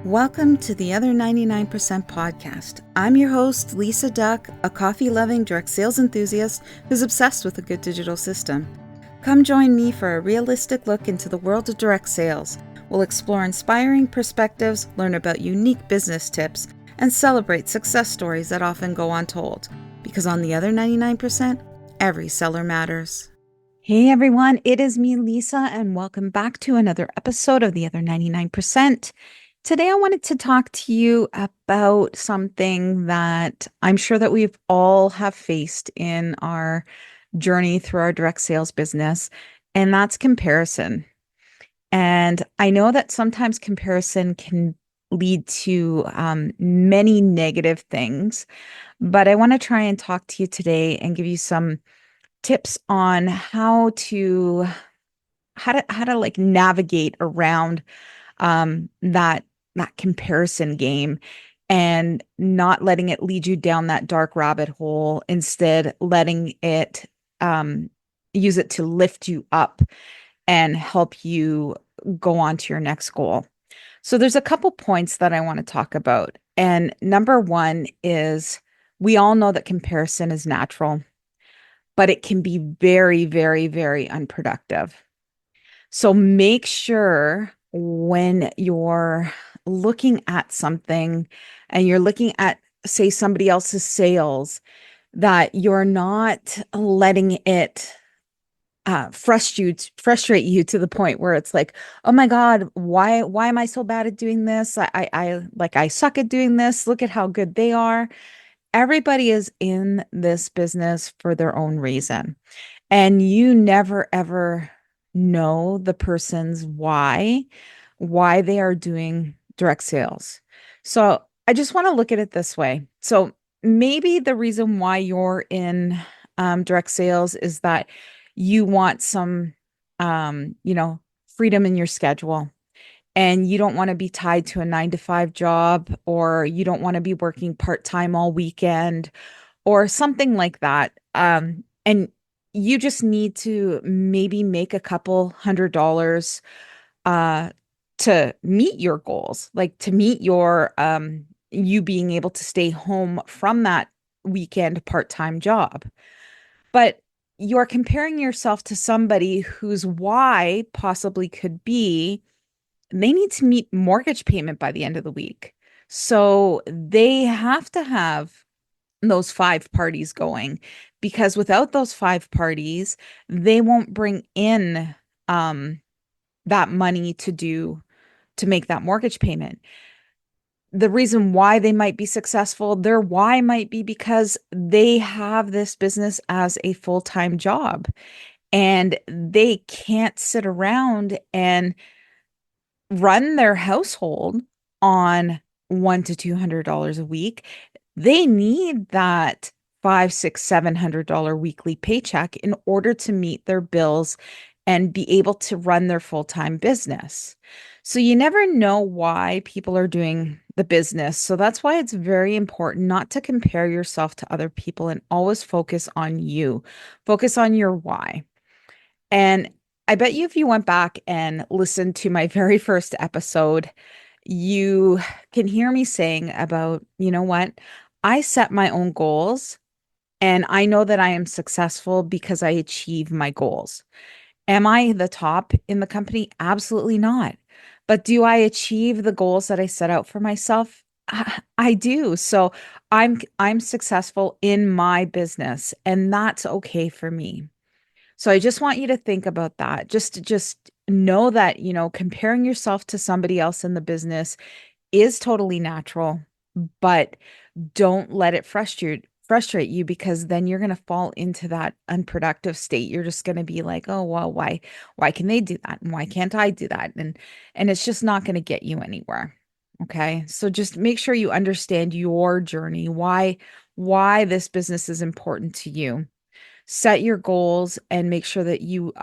Welcome to the Other 99% podcast. I'm your host, Lisa Duck, a coffee loving direct sales enthusiast who's obsessed with a good digital system. Come join me for a realistic look into the world of direct sales. We'll explore inspiring perspectives, learn about unique business tips, and celebrate success stories that often go untold. Because on the other 99%, every seller matters. Hey everyone, it is me, Lisa, and welcome back to another episode of the Other 99%. Today, I wanted to talk to you about something that I'm sure that we've all have faced in our journey through our direct sales business, and that's comparison. And I know that sometimes comparison can lead to many negative things, but I want to try and talk to you today and give you some tips on how to like navigate around that comparison game and not letting it lead you down that dark rabbit hole, instead letting it use it to lift you up and help you go on to your next goal. So there's a couple points that I want to talk about. And number one is, we all know that comparison is natural, but it can be very, very, very unproductive. So make sure when you're looking at something and you're looking at, say, somebody else's sales, that you're not letting it frustrate you to the point where it's like, oh my God, why am I so bad at doing this? I suck at doing this. Look at how good they are. Everybody is in this business for their own reason. And you never ever know the person's why they are doing direct sales. So I just want to look at it this way. So maybe the reason why you're in direct sales is that you want some, freedom in your schedule, and you don't want to be tied to a 9 to 5 job, or you don't want to be working part-time all weekend or something like that. And you just need to maybe make a couple $100 uh, to meet your goals, like to meet your you being able to stay home from that weekend part-time job. But you're comparing yourself to somebody whose why possibly could be they need to meet mortgage payment by the end of the week. So they have to have those 5 parties going, because without those 5 parties, they won't bring in um, that money to make that mortgage payment. The reason why they might be successful, their why might be because they have this business as a full-time job, and they can't sit around and run their household on $100 to $200 a week. They need that 5, 6, $700 weekly paycheck in order to meet their bills and be able to run their full-time business. So you never know why people are doing the business. So that's why it's very important not to compare yourself to other people and always focus on you. Focus on your why. And I bet you if you went back and listened to my very first episode, you can hear me saying about, you know what? I set my own goals, and I know that I am successful because I achieve my goals. Am I the top in the company? Absolutely not. But do I achieve the goals that I set out for myself? I do. So I'm successful in my business, and that's okay for me. So I just want you to think about that. Just know that, comparing yourself to somebody else in the business is totally natural, but don't let it frustrate you, because then you're going to fall into that unproductive state. You're just going to be like, "Oh, well, why can they do that? And why can't I do that?" And it's just not going to get you anywhere. Okay? So just make sure you understand your journey, why this business is important to you. Set your goals and make sure that you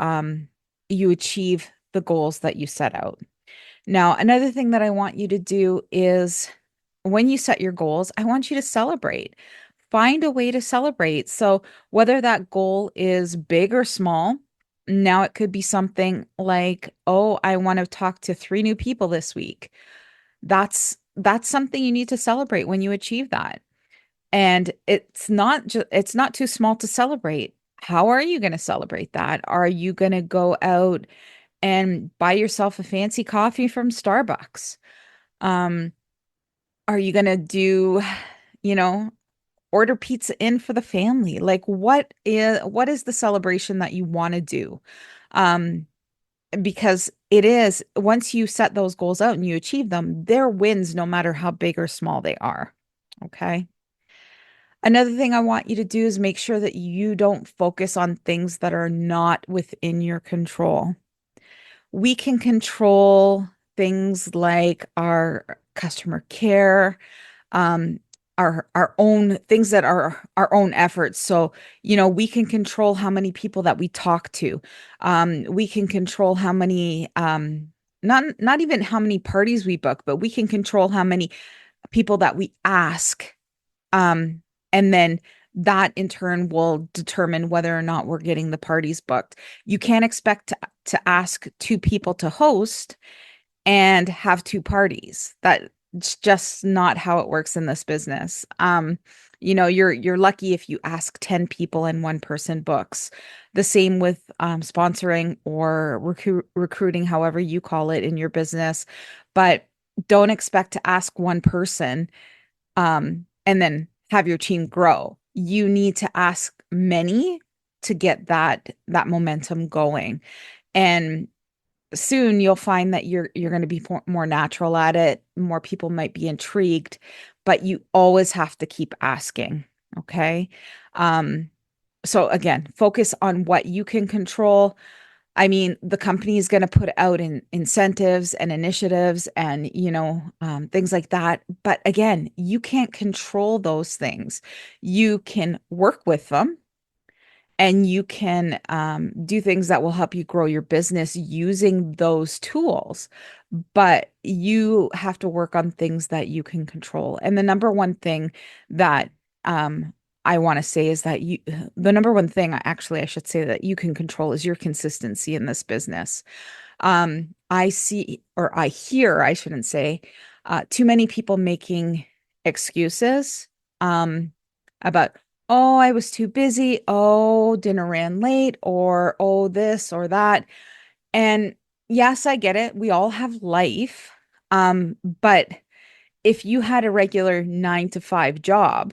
achieve the goals that you set out. Now, another thing that I want you to do is, when you set your goals, I want you to celebrate. Find a way to celebrate. So whether that goal is big or small, now it could be something like, oh, I want to talk to 3 new people this week. That's something you need to celebrate when you achieve that. And it's not too small to celebrate. How are you going to celebrate that? Are you going to go out and buy yourself a fancy coffee from Starbucks? Um, are you going to do, you know, order pizza in for the family? Like what is the celebration that you want to do? Um, because it is once you set those goals out and you achieve them, they're wins no matter how big or small they are. Okay. Another thing I want you to do is make sure that you don't focus on things that are not within your control. We can control things like our customer care, um, our own things that are our own efforts. So, we can control how many people that we talk to. We can control how many not even how many parties we book, but we can control how many people that we ask. Um, and then that in turn will determine whether or not we're getting the parties booked. You can't expect to ask two people to host and have two parties. That's just not how it works in this business. You're lucky if you ask 10 people and one person books. The same with sponsoring or recruiting, however you call it in your business. But don't expect to ask one person and then have your team grow. You need to ask many to get that momentum going. And soon you'll find that you're going to be more natural at it. More people might be intrigued, but you always have to keep asking. Okay. Um, so again, focus on what you can control. I mean, the company is going to put out incentives and initiatives and, things like that. But again, you can't control those things. You can work with them and you can do things that will help you grow your business using those tools. But you have to work on things that you can control. And the number one thing that I want to say is that the number one thing, actually, I should say that you can control is your consistency in this business. I see, or I hear, I shouldn't say, too many people making excuses about, oh, I was too busy. Oh, dinner ran late, or oh, this or that. And yes, I get it. We all have life. But if you had a regular 9 to 5 job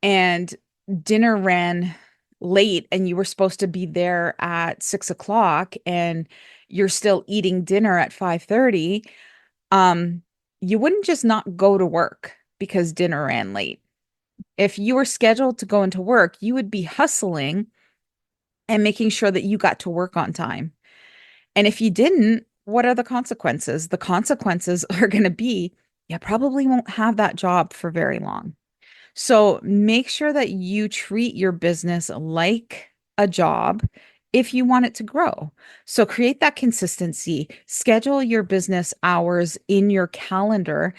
and dinner ran late and you were supposed to be there at 6 o'clock and you're still eating dinner at 5:30, um, you wouldn't just not go to work because dinner ran late. If you were scheduled to go into work, you would be hustling and making sure that you got to work on time. And if you didn't, what are the consequences? The consequences are going to be you probably won't have that job for very long. So make sure that you treat your business like a job if you want it to grow. So create that consistency, schedule your business hours in your calendar.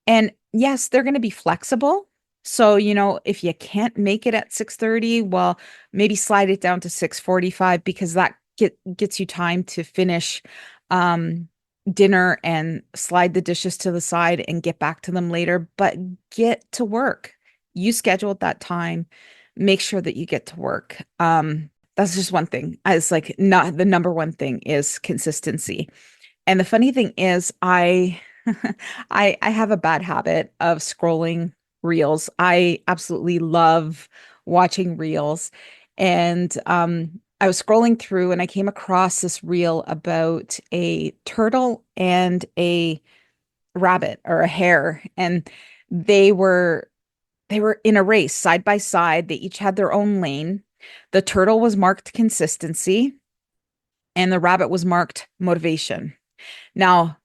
And yes, they're going to be flexible. So, if you can't make it at 6:30, well, maybe slide it down to 6:45 because that gets you time to finish um dinner and slide the dishes to the side and get back to them later, but get to work. You scheduled that time. Make sure that you get to work. That's just one thing. It's like not the number one thing is consistency. And the funny thing is, I have a bad habit of scrolling reels. I absolutely love watching reels. And I was scrolling through and I came across this reel about a turtle and a rabbit or a hare. And they were they were in a race side by side. They each had their own lane. The turtle was marked consistency and the rabbit was marked motivation. Now,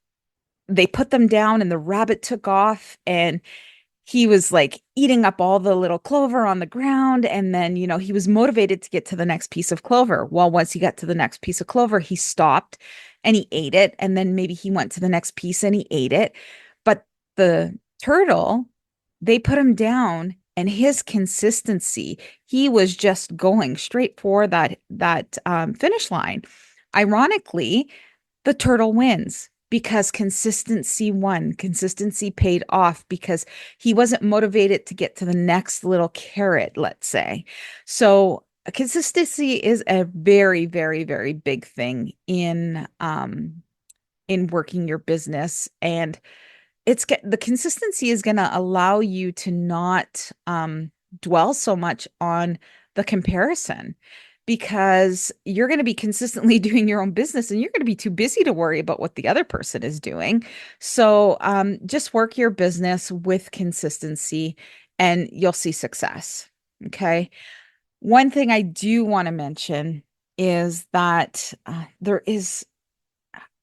they put them down and the rabbit took off and he was like eating up all the little clover on the ground. And then, he was motivated to get to the next piece of clover. Well, once he got to the next piece of clover, he stopped and he ate it. And then maybe he went to the next piece and he ate it. But the turtle, they put him down and his consistency, he was just going straight for that finish line. Ironically, the turtle wins. because consistency won. Consistency paid off because he wasn't motivated to get to the next little carrot, let's say. So consistency is a very, very, very big thing in working your business. And the consistency is going to allow you to not dwell so much on the comparison because you're going to be consistently doing your own business and you're going to be too busy to worry about what the other person is doing. So just work your business with consistency and you'll see success. Okay. One thing I do want to mention is that I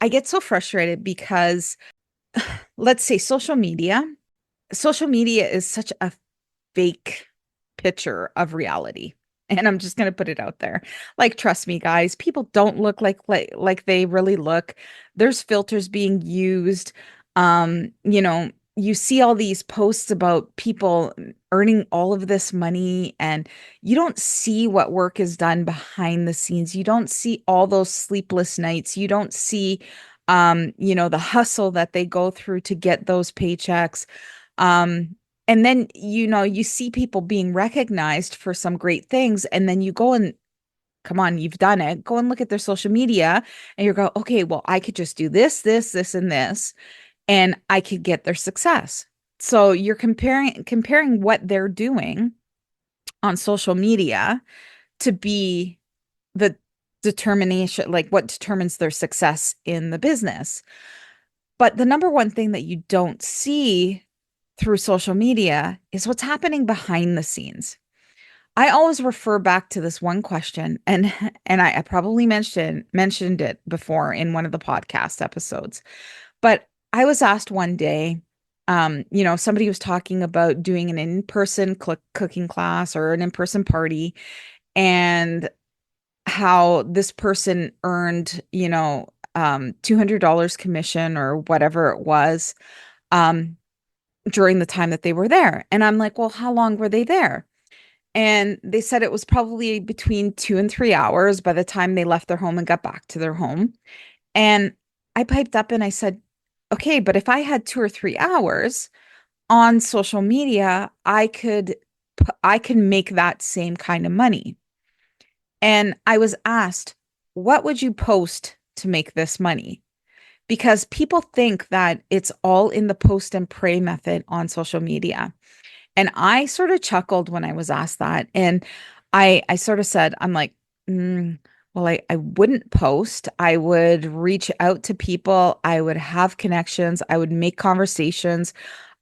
get so frustrated because let's say social media is such a fake picture of reality. And I'm just going to put it out there. Like, trust me, guys, people don't look like they really look. There's filters being used. You see all these posts about people earning all of this money, and you don't see what work is done behind the scenes. You don't see all those sleepless nights. You don't see the hustle that they go through to get those paychecks. And then, you see people being recognized for some great things, and then you go and come on, you've done it. Go and look at their social media and you go, okay, well, I could just do this, this, and this, and I could get their success. So you're comparing what they're doing on social media to be the determination, like what determines their success in the business. But the number one thing that you don't see through social media is what's happening behind the scenes. I always refer back to this one question, and I probably mentioned it before in one of the podcast episodes. But I was asked one day, somebody was talking about doing an in-person cooking class or an in-person party, and how this person earned, $200 commission or whatever it was, um, during the time that they were there. And I'm like, well, how long were they there? And they said it was probably between 2 and 3 hours by the time they left their home and got back to their home. And I piped up and I said, okay, but if I had 2 or 3 hours on social media, I could make that same kind of money. And I was asked, what would you post to make this money? Because people think that it's all in the post and pray method on social media. And I sort of chuckled when I was asked that. And I sort of said, I'm like, well, I wouldn't post. I would reach out to people. I would have connections. I would make conversations.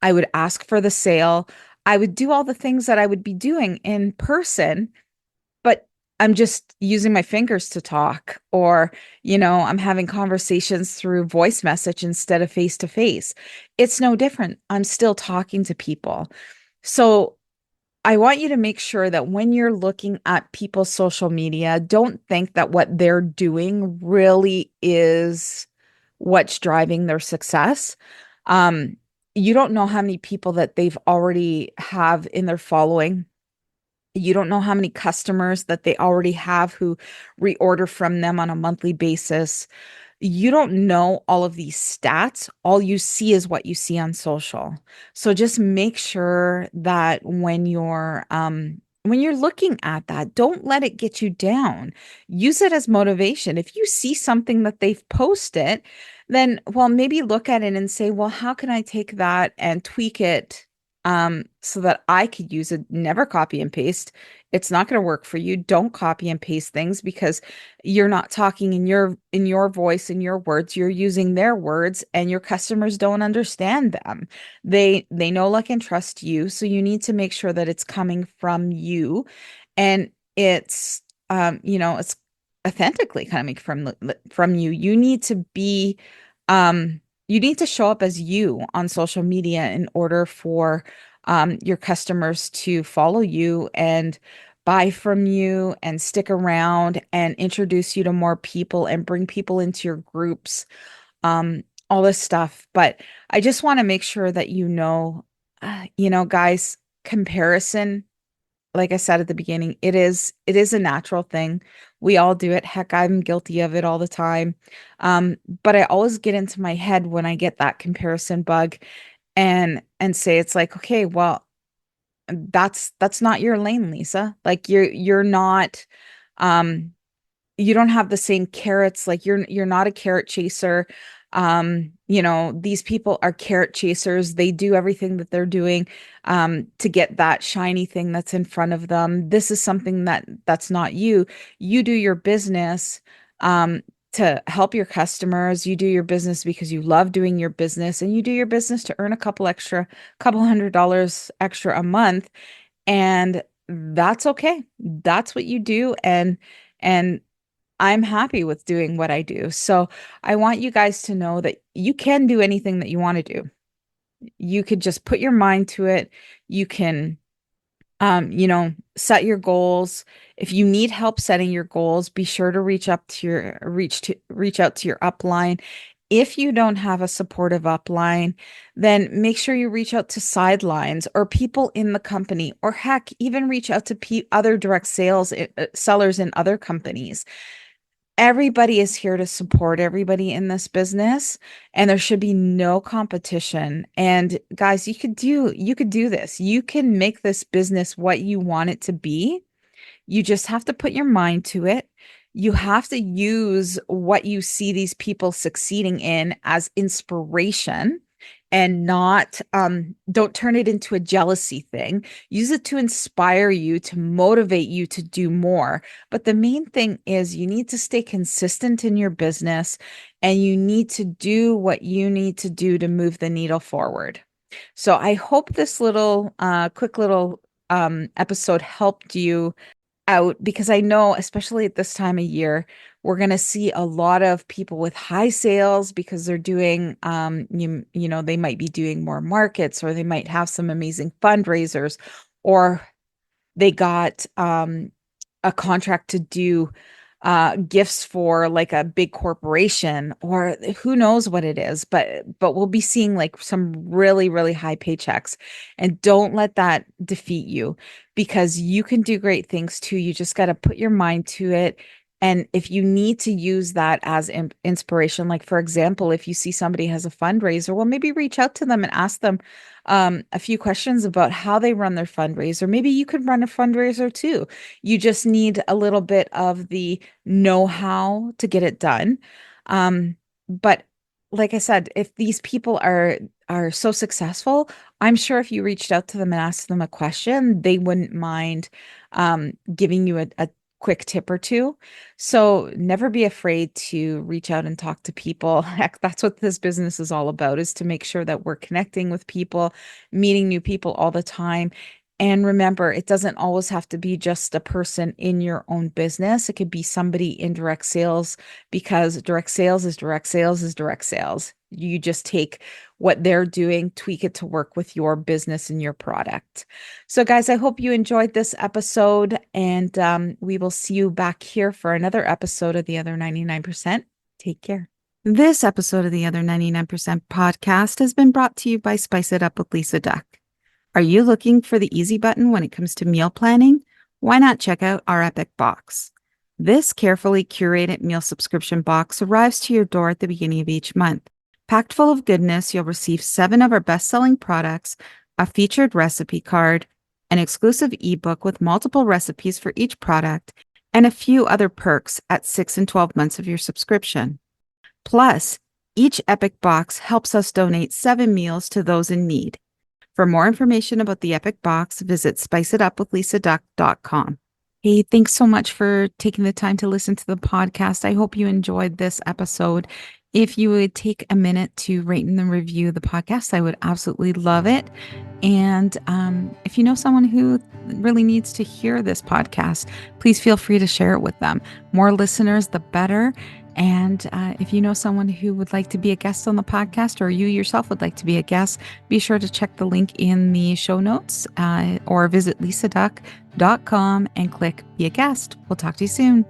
I would ask for the sale. I would do all the things that I would be doing in person, but I'm just using my fingers to talk, or, I'm having conversations through voice message instead of face to face. It's no different. I'm still talking to people. So I want you to make sure that when you're looking at people's social media, don't think that what they're doing really is what's driving their success. Um, you don't know how many people that they've already have in their following. You don't know how many customers that they already have who reorder from them on a monthly basis. You don't know all of these stats. All you see is what you see on social. So just make sure that when you're looking at that, don't let it get you down. Use it as motivation. If you see something that they've posted, then well, maybe look at it and say, well, how can I take that and tweak it so that I could use it? Never copy and paste. It's not going to work for you. Don't copy and paste things because you're not talking in your voice, in your words. You're using their words and your customers don't understand them. They know, like, and trust you, so you need to make sure that it's coming from you and it's authentically coming from you. You need to show up as you on social media in order for your customers to follow you and buy from you and stick around and introduce you to more people and bring people into your groups, all this stuff. But I just want to make sure that guys, comparison like I said at the beginning, it is a natural thing. We all do it. Heck, I'm guilty of it all the time. But I always get into my head when I get that comparison bug and say it's like, okay, well, that's not your lane, Lisa. Like you're not um you don't have the same carrots. Like you're not a carrot chaser. These people are carrot chasers. They do everything that they're doing to get that shiny thing that's in front of them. This is something that's not you. You do your business um to help your customers. You do your business because you love doing your business, and you do your business to earn a couple $100 extra a month, and that's okay. That's what you do, and I'm happy with doing what I do. So I want you guys to know that you can do anything that you want to do. You could just put your mind to it. You can, set your goals. If you need help setting your goals, be sure to reach out to your upline. If you don't have a supportive upline, then make sure you reach out to sidelines or people in the company, or heck, even reach out to other direct sales sellers in other companies. Everybody is here to support everybody in this business, and there should be no competition. And guys, you could do this. You can make this business what you want it to be. You just have to put your mind to it. You have to use what you see these people succeeding in as inspiration, and not don't turn it into a jealousy thing. Use it to inspire you, to motivate you to do more. But the main thing is you need to stay consistent in your business, and you need to do what you need to do to move the needle forward. So I hope this little quick little episode helped you out, because I know, especially at this time of year, we're going to see a lot of people with high sales because they're doing, they might be doing more markets, or they might have some amazing fundraisers, or they got a contract to do gifts for like a big corporation, or who knows what it is, but we'll be seeing like some really, really high paychecks. And don't let that defeat you, because you can do great things too. You just got to put your mind to it. And if you need to use that as inspiration, like for example, if you see somebody has a fundraiser, well, maybe reach out to them and ask them a few questions about how they run their fundraiser. Maybe you could run a fundraiser too. You just need a little bit of the know-how to get it done. But like I said, if these people are so successful, I'm sure if you reached out to them and asked them a question, they wouldn't mind giving you a quick tip or two. So never be afraid to reach out and talk to people. Heck, that's what this business is all about, is to make sure that we're connecting with people, meeting new people all the time. And remember, it doesn't always have to be just a person in your own business. It could be somebody in direct sales, because direct sales is direct sales is direct sales. You just take what they're doing, tweak it to work with your business and your product. So, guys, I hope you enjoyed this episode, and we will see you back here for another episode of The Other 99%. Take care. This episode of The Other 99% podcast has been brought to you by Spice It Up with Lisa Duck. Are you looking for the easy button when it comes to meal planning? Why not check out our Epic Box? This carefully curated meal subscription box arrives to your door at the beginning of each month. Packed full of goodness, you'll receive 7 of our best-selling products, a featured recipe card, an exclusive ebook with multiple recipes for each product, and a few other perks at 6 and 12 months of your subscription. Plus, each Epic Box helps us donate 7 meals to those in need. For more information about the Epic Box, visit spiceitupwithlisaduck.com. Hey, thanks so much for taking the time to listen to the podcast. I hope you enjoyed this episode. If you would take a minute to rate and review the podcast, I would absolutely love it. And if you know someone who really needs to hear this podcast, please feel free to share it with them. More listeners, the better. And if you know someone who would like to be a guest on the podcast, or you yourself would like to be a guest, be sure to check the link in the show notes or visit lisaduck.com and click Be a Guest. We'll talk to you soon.